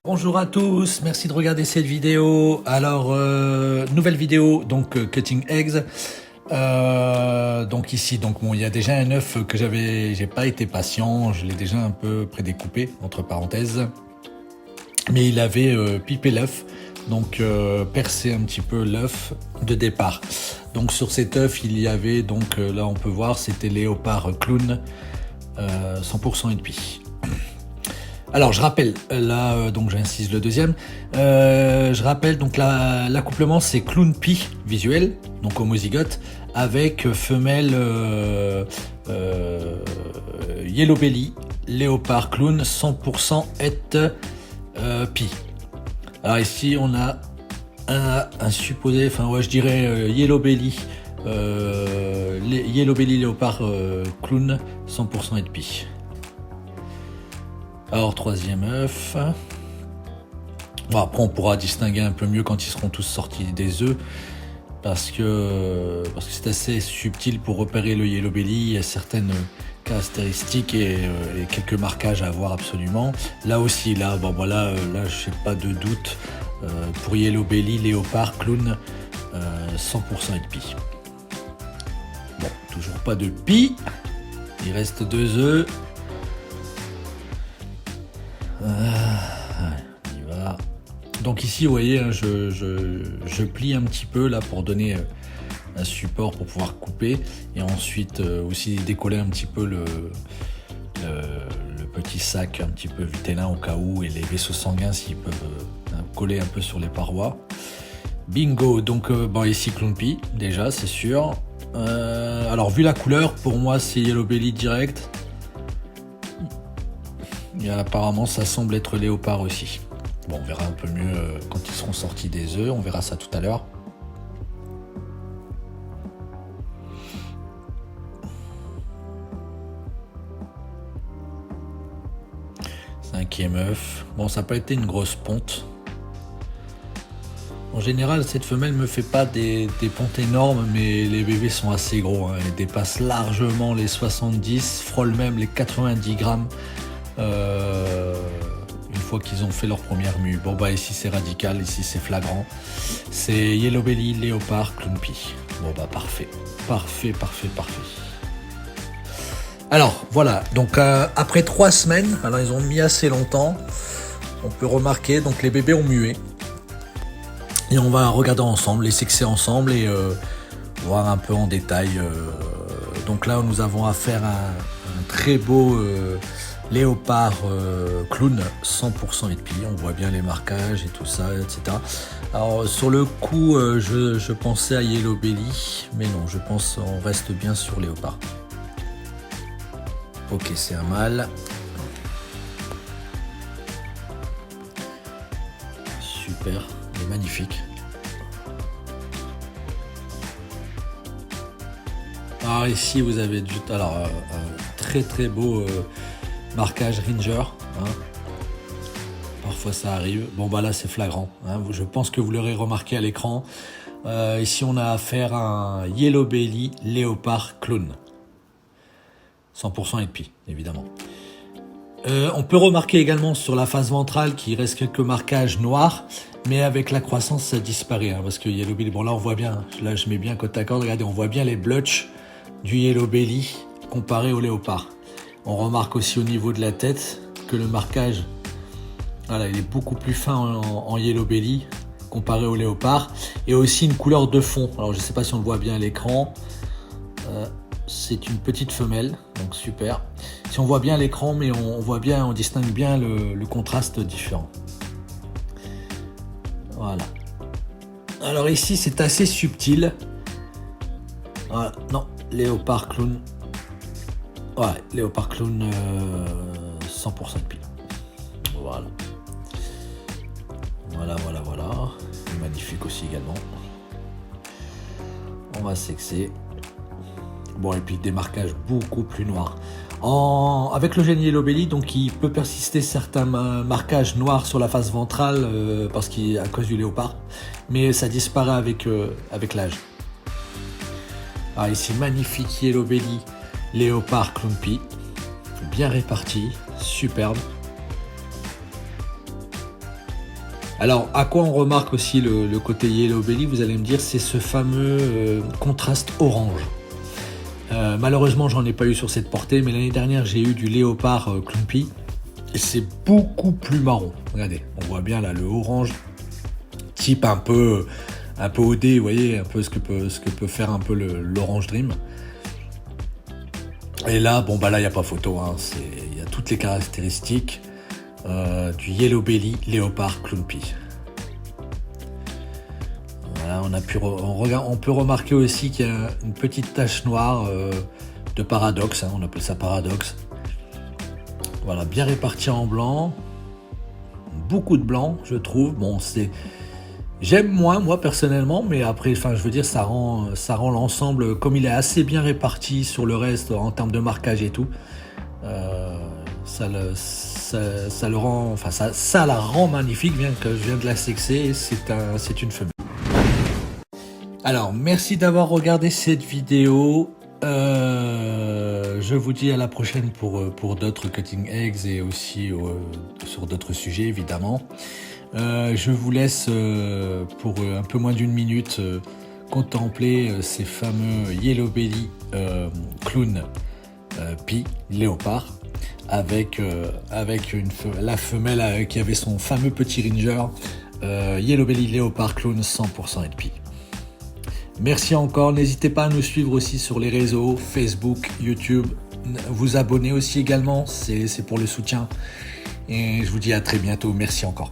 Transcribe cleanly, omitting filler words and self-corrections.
Bonjour à tous, merci de regarder cette vidéo. Alors, nouvelle vidéo, donc Cutting Eggs. Donc ici, donc bon, il y a déjà un œuf que j'ai pas été patient, je l'ai déjà un peu prédécoupé, entre parenthèses. Mais il avait pipé l'œuf, donc percé un petit peu l'œuf de départ. Donc sur cet œuf, il y avait, donc là on peut voir, c'était Léopard Clown 100% épi. Alors je rappelle, là donc j'insiste le deuxième, je rappelle donc l'accouplement c'est Clown Pie visuel, donc homozygote, avec femelle Yellow Belly, Léopard Clown 100% Pie. Alors ici on a un supposé, enfin ouais je dirais Yellow Belly, Yellow Belly Léopard Clown 100% Pie. Alors troisième œuf. Bon, après on pourra distinguer un peu mieux quand ils seront tous sortis des œufs, parce que c'est assez subtil pour repérer le Yellow Belly. Il y a certaines caractéristiques et quelques marquages à avoir absolument. Là aussi, là je n'ai pas de doute pour Yellow Belly, Léopard, Clown 100% Pie. Bon, toujours pas de pie. Il reste 2 œufs. On y va. Donc ici vous voyez je plie un petit peu là pour donner un support pour pouvoir couper, et ensuite aussi décoller un petit peu le petit sac un petit peu vitellin au cas où, et les vaisseaux sanguins s'ils peuvent coller un peu sur les parois. Bingo. Donc bon, ici Clown Pie déjà c'est sûr. Alors vu la couleur, pour moi c'est Yellow Belly direct. Et apparemment ça semble être Léopard aussi. Bon, on verra un peu mieux quand ils seront sortis des œufs, on verra ça tout à l'heure. Cinquième œuf. Bon, ça n'a pas été une grosse ponte. En général, cette femelle me fait pas des pontes énormes, mais les bébés sont assez gros, hein. Ils dépassent largement les 70, frôlent même les 90 grammes. Une fois qu'ils ont fait leur première mue. Bon bah ici c'est radical, ici c'est flagrant. C'est Yellow Belly, Léopard, Clown Pie. Bon bah parfait. Parfait. Alors voilà, donc après 3 semaines, alors ils ont mis assez longtemps, on peut remarquer, donc les bébés ont mué. Et on va regarder ensemble, les sexer ensemble et voir un peu en détail. Donc là nous avons affaire à un très beau Léopard Clown 100% épi, on voit bien les marquages et tout ça, etc. Alors sur le coup, je pensais à Yellow Belly, mais non, je pense on reste bien sur Léopard. Ok, c'est un mâle. Super, il est magnifique. Alors ici vous avez un très beau marquage Ranger, hein. Parfois ça arrive. Bon bah là c'est flagrant, hein. Je pense que vous l'aurez remarqué à l'écran. Ici on a affaire à un Yellow Belly Léopard Clown 100% épi, évidemment. On peut remarquer également sur la face ventrale qu'il reste quelques marquages noirs, mais avec la croissance ça disparaît, hein, parce que Yellow Belly, bon là on voit bien, là je mets bien côte à côte, regardez, on voit bien les blotches du Yellow Belly comparé au Léopard. On remarque aussi au niveau de la tête que le marquage, voilà, il est beaucoup plus fin en Yellow Belly comparé au Léopard, et aussi une couleur de fond. Alors je ne sais pas si on le voit bien à l'écran, c'est une petite femelle, donc super. Si on voit bien l'écran, mais on distingue bien le contraste différent. Voilà. Alors ici c'est assez subtil. Voilà, non, léopard clown. Ouais, léopard clown 100% de pile. Voilà. Voilà. Magnifique aussi également. On va sexer. Bon, et puis des marquages beaucoup plus noirs. Avec le gène Yellow Belly, donc il peut persister certains marquages noirs sur la face ventrale à cause du léopard, mais ça disparaît avec l'âge. Alors ici, magnifique Yellow Belly léopard clumpy, bien réparti, superbe. Alors, à quoi on remarque aussi le côté Yellow Belly, vous allez me dire, c'est ce fameux contraste orange. Malheureusement, j'en ai pas eu sur cette portée, mais l'année dernière, j'ai eu du léopard clumpy et c'est beaucoup plus marron. Regardez, on voit bien là le orange, type un peu OD, vous voyez, un peu ce que peut faire un peu l'Orange Dream. Et là, bon bah là, il n'y a pas photo, hein, il y a toutes les caractéristiques du Yellow Belly léopard clumpy. Voilà, on peut remarquer aussi qu'il y a une petite tache noire de paradoxe, hein, on appelle ça paradoxe. Voilà, bien réparti en blanc, beaucoup de blanc, je trouve. Bon, j'aime moins, moi personnellement, mais après, enfin, je veux dire, ça rend l'ensemble, comme il est assez bien réparti sur le reste en termes de marquage et tout, ça la rend magnifique, bien que je viens de la sexer. C'est une femelle. Alors, merci d'avoir regardé cette vidéo. Je vous dis à la prochaine pour d'autres cutting eggs et aussi sur d'autres sujets, évidemment. Je vous laisse pour un peu moins d'une minute contempler ces fameux Yellow Belly clown pie léopard avec la femelle qui avait son fameux petit Ranger Yellow Belly léopard clown 100% NP. Merci encore, n'hésitez pas à nous suivre aussi sur les réseaux Facebook, YouTube, vous abonner aussi également, c'est pour le soutien. Et je vous dis à très bientôt, merci encore.